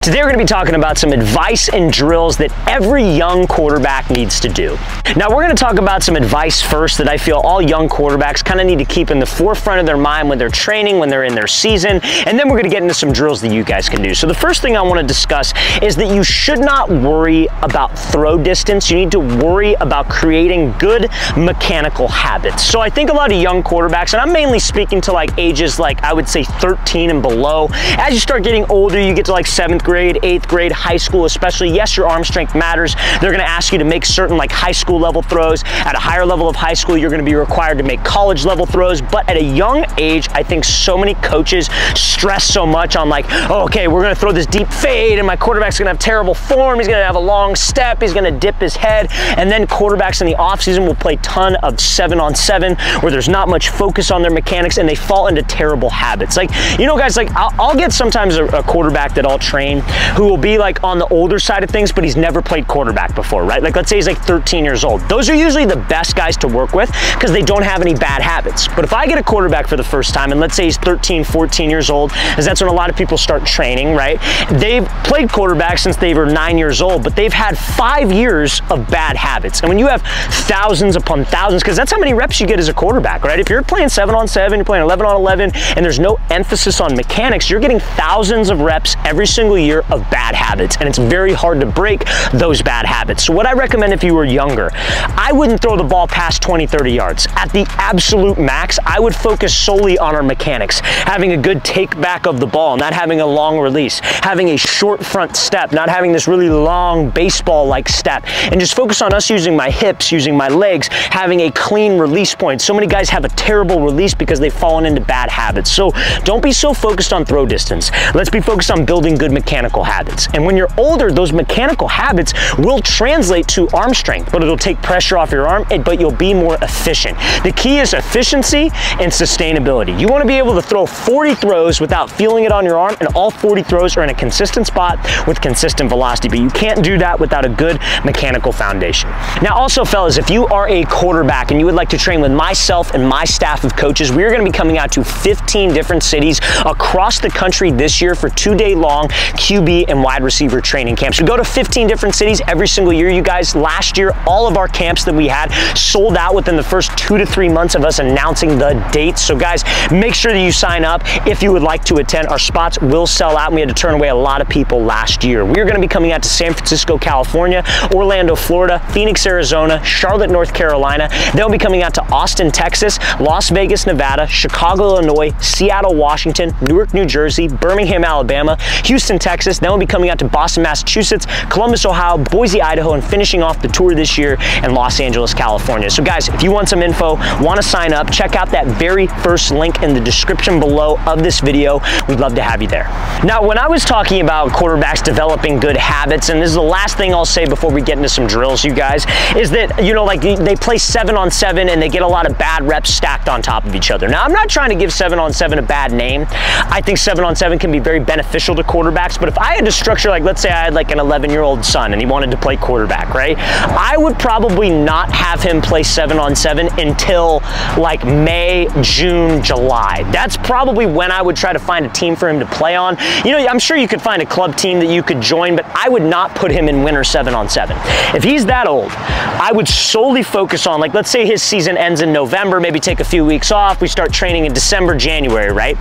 Today we're going to be talking about some advice and drills that every young quarterback needs to do. Now we're going to talk about some advice first that I feel all young quarterbacks kind of need to keep in the forefront of their mind when they're training, when they're in their season, and then we're going to get into some drills that you guys can do. So the first thing I want to discuss is that you should not worry about throw distance. You need to worry about creating good mechanical habits. So I think a lot of young quarterbacks, and I'm mainly speaking to like ages like I would say 13 and below, as you start getting older, you get to like 7th grade, 8th grade, high school especially, yes, your arm strength matters. They're going to ask you to make certain like high school level throws. At a higher level of high school, you're going to be required to make college level throws. But at a young age, I think so many coaches stress so much on like, oh, okay, we're going to throw this deep fade and my quarterback's going to have terrible form. He's going to have a long step. He's going to dip his head. And then quarterbacks in the offseason will play a ton of 7-on-7 where there's not much focus on their mechanics and they fall into terrible habits. Like, you know, guys, like I'll get sometimes a quarterback that I'll train who will be like on the older side of things, but he's never played quarterback before, right? Like let's say he's like 13 years old. Those are usually the best guys to work with because they don't have any bad habits. But if I get a quarterback for the first time, and let's say he's 13, 14 years old, because that's when a lot of people start training, right? They've played quarterback since they were 9 years old, but they've had 5 years of bad habits. And when you have thousands upon thousands, because that's how many reps you get as a quarterback, right? If you're playing 7-on-7, you're playing 11-on-11, and there's no emphasis on mechanics, you're getting thousands of reps every single year of bad habits, and it's very hard to break those bad habits. So what I recommend if you were younger, I wouldn't throw the ball past 20, 30 yards. At the absolute max, I would focus solely on our mechanics, having a good take back of the ball, not having a long release, having a short front step, not having this really long baseball-like step, and just focus on us using my hips, using my legs, having a clean release point. So many guys have a terrible release because they've fallen into bad habits. So don't be so focused on throw distance. Let's be focused on building good mechanical habits. And when you're older, those mechanical habits will translate to arm strength, but it'll take pressure off your arm, but you'll be more efficient. The key is efficiency and sustainability. You want to be able to throw 40 throws without feeling it on your arm, and all 40 throws are in a consistent spot with consistent velocity, but you can't do that without a good mechanical foundation. Now also, fellas, if you are a quarterback and you would like to train with myself and my staff of coaches, we are going to be coming out to 15 different cities across the country this year for 2-day-long QB and wide receiver training camps. We go to 15 different cities every single year, you guys. Last year, all of our camps that we had sold out within the first 2 to 3 months of us announcing the dates. So guys, make sure that you sign up if you would like to attend. Our spots will sell out, and we had to turn away a lot of people last year. We are going to be coming out to San Francisco, California, Orlando, Florida, Phoenix, Arizona, Charlotte, North Carolina. They'll be coming out to Austin, Texas, Las Vegas, Nevada, Chicago, Illinois, Seattle, Washington, Newark, New Jersey, Birmingham, Alabama, Houston, Texas. Then we'll be coming out to Boston, Massachusetts, Columbus, Ohio, Boise, Idaho, and finishing off the tour this year in Los Angeles, California. So guys, if you want some info, want to sign up, check out that very first link in the description below of this video. We'd love to have you there. Now, when I was talking about quarterbacks developing good habits, and this is the last thing I'll say before we get into some drills, you guys, is that, you know, like they play 7-on-7 and they get a lot of bad reps stacked on top of each other. Now, I'm not trying to give 7-on-7 a bad name. I think 7-on-7 can be very beneficial to quarterbacks, but if I had to structure, like, let's say I had like an 11-year-old son and he wanted to play quarterback, right? I would probably not have him play 7-on-7 until like May, June, July. That's probably when I would try to find a team for him to play on. You know, I'm sure you could find a club team that you could join, but I would not put him in winter 7-on-7. If he's that old, I would solely focus on, like, let's say his season ends in November, maybe take a few weeks off, we start training in December, January, right?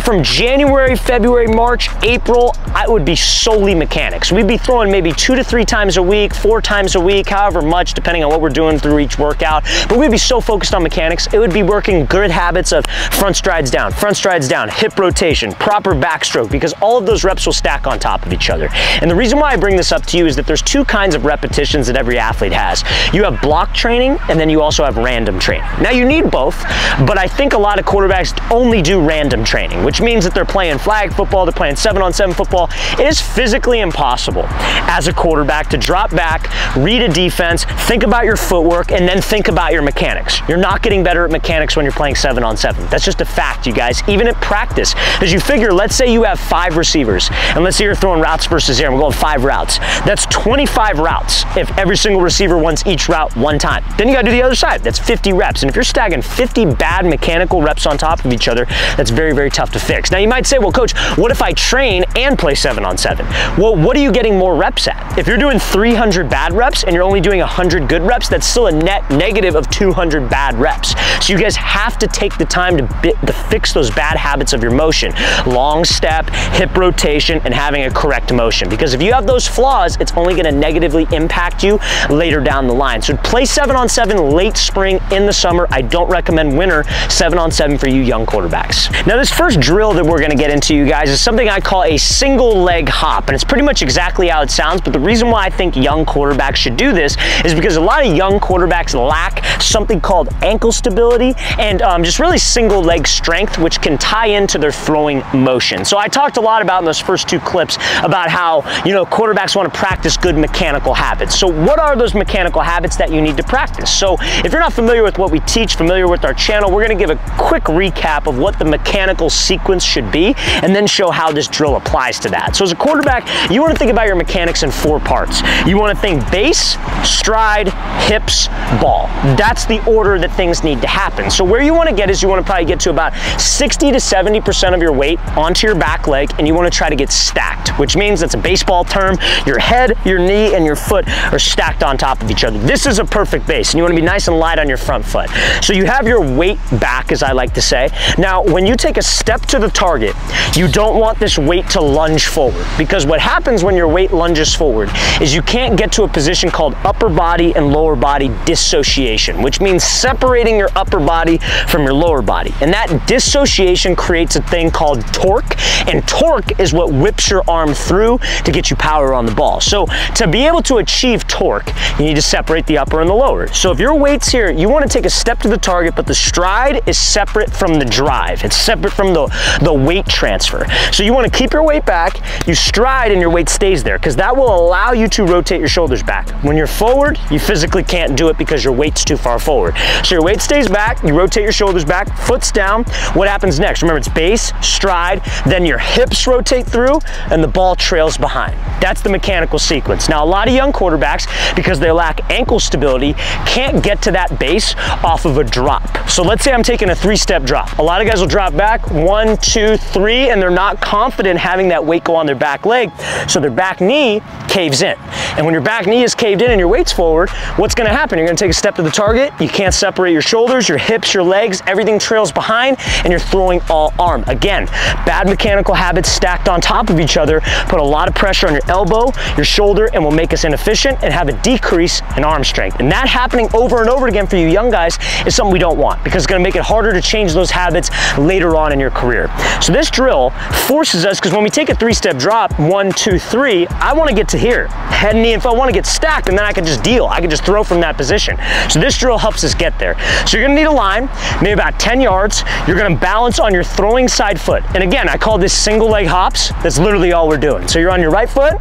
From January, February, March, April, I would be solely mechanics. We'd be throwing maybe 2 to 3 times a week, 4 times a week, however much, depending on what we're doing through each workout. But we'd be so focused on mechanics, it would be working good habits of front strides down, hip rotation, proper backstroke, because all of those reps will stack on top of each other. And the reason why I bring this up to you is that there's 2 kinds of repetitions that every athlete has. You have block training, and then you also have random training. Now, you need both, but I think a lot of quarterbacks only do random training, which means that they're playing flag football, they're playing 7-on-7 football. It is physically impossible as a quarterback to drop back, read a defense, think about your footwork, and then think about your mechanics. You're not getting better at mechanics when you're playing 7-on-7. That's just a fact, you guys, even at practice. As you figure, let's say you have 5 receivers, and let's say you're throwing routes versus air, and we're going 5 routes. That's 25 routes if every single receiver wants each route 1 time. Then you gotta do the other side. That's 50 reps. And if you're stacking 50 bad mechanical reps on top of each other, that's very, very tough to fix. Now you might say, well, coach, what if I train and and play 7-on-7. Well, what are you getting more reps at? If you're doing 300 bad reps and you're only doing 100 good reps, that's still a net negative of 200 bad reps. So you guys have to take the time to fix those bad habits of your motion. Long step, hip rotation, and having a correct motion. Because if you have those flaws, it's only gonna negatively impact you later down the line. So play 7-on-7 late spring, in the summer. I don't recommend winter 7-on-7 for you young quarterbacks. Now this first drill that we're gonna get into, you guys, is something I call a single leg hop. And it's pretty much exactly how it sounds, but the reason why I think young quarterbacks should do this is because a lot of young quarterbacks lack something called ankle stability and just really single leg strength, which can tie into their throwing motion. So I talked a lot about in those first two clips about how, you know, quarterbacks want to practice good mechanical habits. So what are those mechanical habits that you need to practice? So if you're not familiar with what we teach, familiar with our channel, we're going to give a quick recap of what the mechanical sequence should be and then show how this drill applies to that. So as a quarterback, you want to think about your mechanics in 4 parts. You want to think base, stride, hips, ball. That's the order that things need to happen. So where you want to get is you want to probably get to about 60 to 70% of your weight onto your back leg, and you want to try to get stacked, which means that's a baseball term. Your head, your knee, and your foot are stacked on top of each other. This is a perfect base, and you want to be nice and light on your front foot. So you have your weight back, as I like to say. Now, when you take a step to the target, you don't want this weight to lunge forward, because what happens when your weight lunges forward is you can't get to a position called upper body and lower body dissociation, which means separating your upper body from your lower body. And that dissociation creates a thing called torque, and torque is what whips your arm through to get you power on the ball. So to be able to achieve torque, you need to separate the upper and the lower. So if your weight's here, you want to take a step to the target, but the stride is separate from the drive. It's separate from the weight transfer. So you want to keep your weight back, you stride, and your weight stays there, because that will allow you to rotate your shoulders back. When you're forward, you physically can't do it because your weight's too far forward. So your weight stays back, you rotate your shoulders back, foot's down. What happens next? Remember, it's base, stride, then your hips rotate through, and the ball trails behind. That's the mechanical sequence. Now, a lot of young quarterbacks, because they lack ankle stability, can't get to that base off of a drop. So let's say I'm taking a 3-step drop. A lot of guys will drop back, 1, 2, 3, and they're not confident having that weight go on their back leg, so their back knee caves in. And when your back knee is caved in and your weight's forward, what's gonna happen? You're gonna take a step to the target, you can't separate your shoulders, your hips, your legs, everything trails behind, and you're throwing all arm. Again, bad mechanical habits stacked on top of each other put a lot of pressure on your elbow, your shoulder, and will make us inefficient and have a decrease in arm strength. And that happening over and over again for you young guys is something we don't want, because it's gonna make it harder to change those habits later on in your career. So this drill forces us, because when we take a 3-step drop, 1, 2, 3, I wanna get to here. Head and knee, if I wanna get stacked, and then I can just deal. I can just throw from that position. So this drill helps us get there. So you're gonna need a line, maybe about 10 yards. You're gonna balance on your throwing side foot. And again, I call this single leg hops. That's literally all we're doing. So you're on your right foot,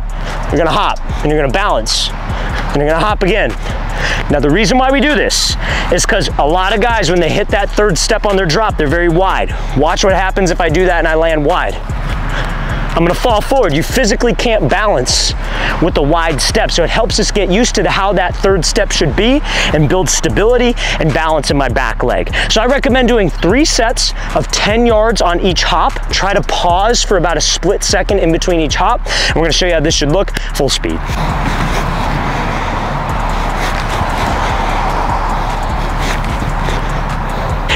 you're gonna hop, and you're gonna balance, and you're gonna hop again. Now the reason why we do this is because a lot of guys, when they hit that 3rd step on their drop, they're very wide. Watch what happens if I do that and I land wide. I'm gonna fall forward. You physically can't balance with the wide step. So it helps us get used to how that 3rd step should be and build stability and balance in my back leg. So I recommend doing 3 sets of 10 yards on each hop. Try to pause for about a split second in between each hop. And we're gonna show you how this should look full speed.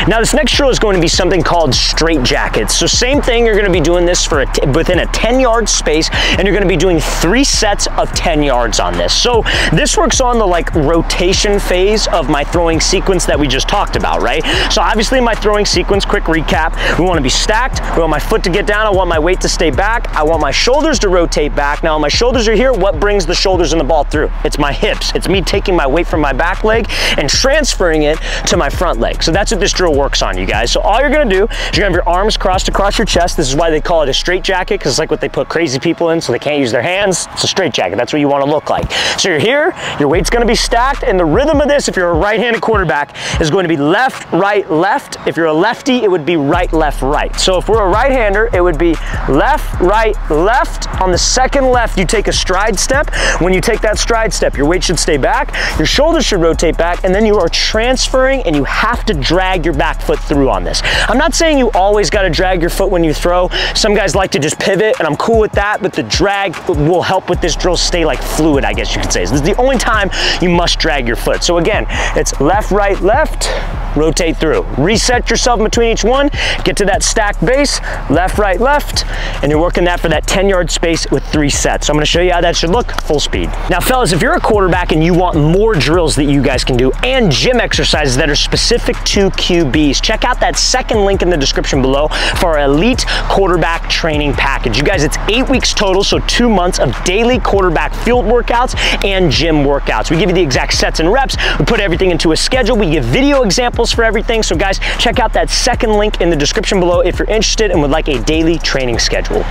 Now this next drill is going to be something called straight jackets. So same thing, you're going to be doing this for within a 10-yard space, and you're going to be doing 3 sets of 10 yards on this. So this works on the rotation phase of my throwing sequence that we just talked about, right? So obviously in my throwing sequence, quick recap, we want to be stacked, we want my foot to get down, I want my weight to stay back, I want my shoulders to rotate back. Now when my shoulders are here, what brings the shoulders and the ball through? It's my hips. It's me taking my weight from my back leg and transferring it to my front leg. So that's what this drill works on, you guys. So all you're gonna do is you're gonna have your arms crossed across your chest. This is why they call it a straight jacket, because it's like what they put crazy people in so they can't use their hands. It's a straight jacket. That's what you want to look like. So you're here, your weight's gonna be stacked, and the rhythm of this, if you're a right-handed quarterback, is going to be left, right, left. If you're a lefty, it would be right, left, right. So if we're a right-hander, it would be left, right, left. On the second left, you take a stride step. When you take that stride step, your weight should stay back, your shoulders should rotate back, and then you are transferring, and you have to drag your back back foot through on this. I'm not saying you always got to drag your foot when you throw. Some guys like to just pivot, and I'm cool with that, but the drag will help with this drill stay like fluid, I guess you could say. This is the only time you must drag your foot. So again, it's left, right, left, rotate through. Reset yourself between each one, get to that stacked base, left, right, left, and you're working that for that 10-yard space with 3 sets. So I'm gonna show you how that should look full speed. Now fellas, if you're a quarterback and you want more drills that you guys can do and gym exercises that are specific to QBs, check out that second link in the description below for our elite quarterback training package. You guys, it's 8 weeks total, so 2 months of daily quarterback field workouts and gym workouts. We give you the exact sets and reps, we put everything into a schedule, we give video examples for everything. So guys, check out that second link in the description below if you're interested and would like a daily training schedule.